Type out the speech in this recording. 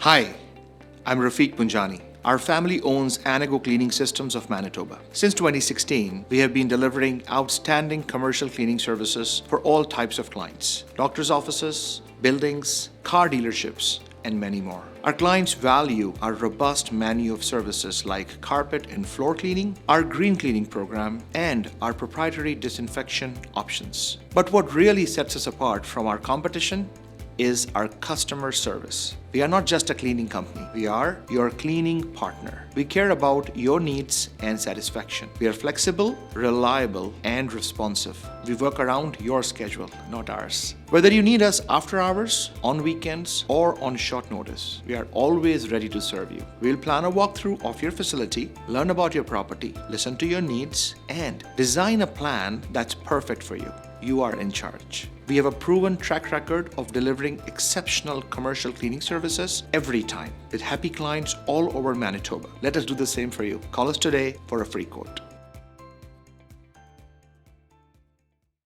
Hi, I'm Rafiq Punjani. Our family owns Anago Cleaning Systems of Manitoba. Since 2016, we have been delivering outstanding commercial cleaning services for all types of clients: doctors' offices, buildings, car dealerships, and many more. Our clients value our robust menu of services like carpet and floor cleaning, our green cleaning program, and our proprietary disinfection options. But what really sets us apart from our competition is our customer service. We are not just a cleaning company, we are your cleaning partner. We care about your needs and satisfaction. We are flexible, reliable, and responsive. We work around your schedule, not ours. Whether you need us after hours, on weekends, or on short notice, we are always ready to serve you. We'll plan a walkthrough of your facility, learn about your property, listen to your needs, and design a plan that's perfect for you. You are in charge. We have a proven track record of delivering exceptional commercial cleaning services every time with happy clients all over Manitoba. Let us do the same for you. Call us today for a free quote.